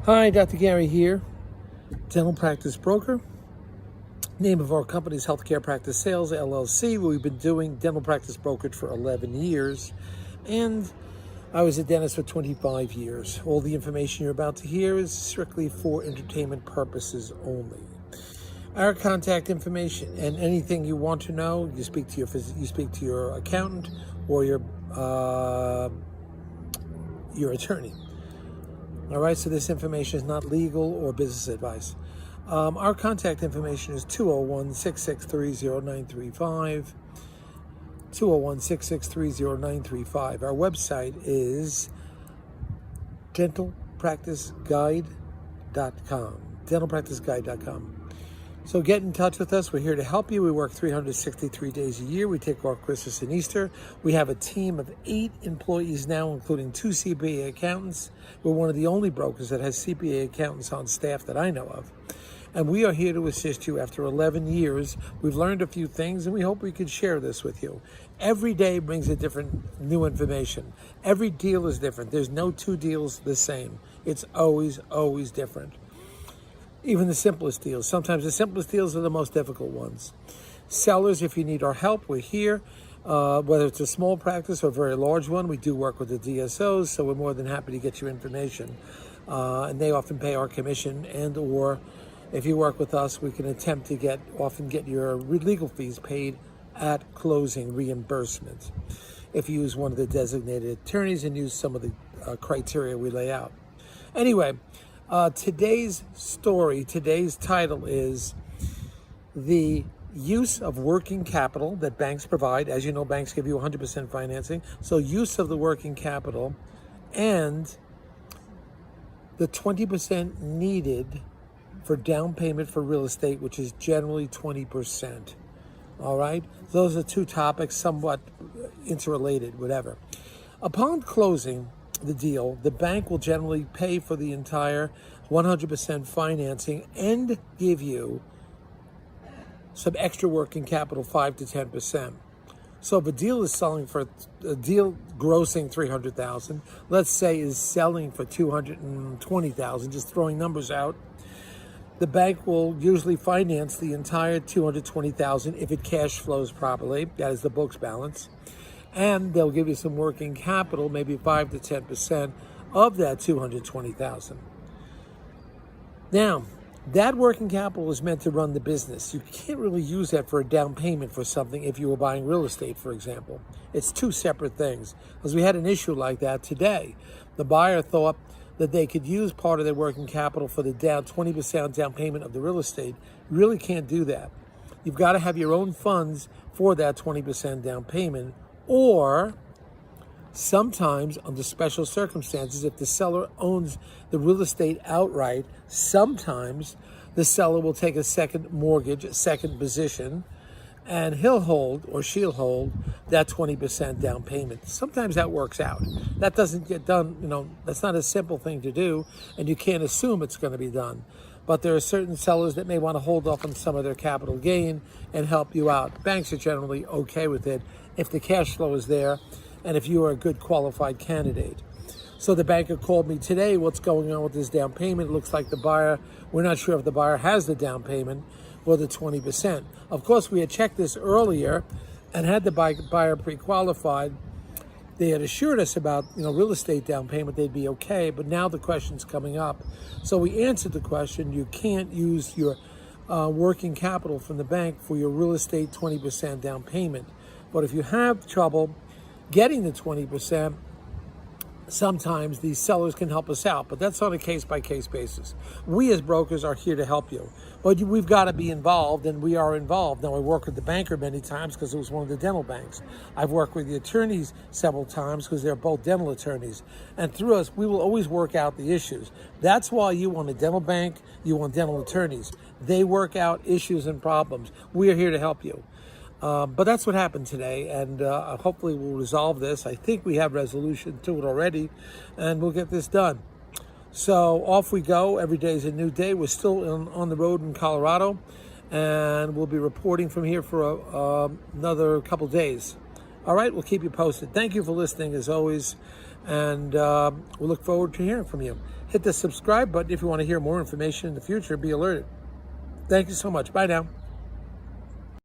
Hi, Dr. Gary here, dental practice broker. Name of our company is Healthcare Practice Sales, LLC. We've been doing dental practice brokerage for 11 years, and I was a dentist for 25 years. All the information you're about to hear is strictly for entertainment purposes only. Our contact information and anything you want to know, you speak to your accountant or your attorney. All right, so this information is not legal or business advice. Our contact information is 201-663-0935, 201-663-0935. Our website is dentalpracticeguide.com, dentalpracticeguide.com. So get in touch with us. We're here to help you. We work 363 days a year. We take off Christmas and Easter. We have a team of 8 employees now, including 2 CPA accountants. We're one of the only brokers that has CPA accountants on staff that I know of. And we are here to assist you. After 11 years, we've learned a few things, and we hope we can share this with you. Every day brings a different new information. Every deal is different. There's no 2 deals the same. It's always different. Even the simplest deals. Sometimes the simplest deals are the most difficult ones. Sellers, if you need our help, we're here. Whether it's a small practice or a very large one, we do work with the DSOs, so we're more than happy to get you information. And they often pay our commission, and or if you work with us, we can attempt to often get your legal fees paid at closing, reimbursement, if you use one of the designated attorneys and use some of the criteria we lay out. Anyway, today's title is the use of working capital that banks provide. As you know, banks give you 100% financing. So use of the working capital and the 20% needed for down payment for real estate, which is generally 20%. All right? Those are 2 topics, somewhat interrelated, whatever. Upon closing the deal, the bank will generally pay for the entire 100% financing and give you some extra working capital, 5 to 10%. So if a deal grossing $300,000, let's say is selling for $220,000, just throwing numbers out, the bank will usually finance the entire $220,000 if it cash flows properly. That is the book's balance. And they'll give you some working capital, maybe 5 to 10% of that $220,000. Now, that working capital is meant to run the business. You can't really use that for a down payment for something if you were buying real estate, for example. It's 2 separate things. Because we had an issue like that today. The buyer thought that they could use part of their working capital for the 20% down payment of the real estate. You really can't do that. You've got to have your own funds for that 20% down payment. Or sometimes, under special circumstances, if the seller owns the real estate outright, sometimes the seller will take a second mortgage, a second position, and he'll hold or she'll hold that 20% down payment. Sometimes that works out. That doesn't get done, that's not a simple thing to do, and you can't assume it's going to be done. But there are certain sellers that may want to hold off on some of their capital gain and help you out. Banks are generally okay with it if the cash flow is there and if you are a good qualified candidate. So the banker called me today, what's going on with this down payment? It looks like we're not sure if the buyer has the down payment or the 20%. Of course, we had checked this earlier and had the buyer pre-qualified. They had assured us about, real estate down payment, they'd be okay, but now the question's coming up. So we answered the question. You can't use your working capital from the bank for your real estate 20% down payment. But if you have trouble getting the 20%, sometimes these sellers can help us out, but that's on a case-by-case basis. We as brokers are here to help you, but we've got to be involved, and we are involved. Now, I work with the banker many times because it was one of the dental banks. I've worked with the attorneys several times because they're both dental attorneys, and through us, we will always work out the issues. That's why you want a dental bank, you want dental attorneys. They work out issues and problems. We are here to help you. But that's what happened today, and hopefully we'll resolve this. I think we have resolution to it already, and we'll get this done. So off we go. Every day is a new day. We're still on the road in Colorado, and we'll be reporting from here for another couple days. All right, we'll keep you posted. Thank you for listening, as always. And we'll look forward to hearing from you. Hit the subscribe button if you want to hear more information in the future. Be alerted. Thank you so much. Bye now.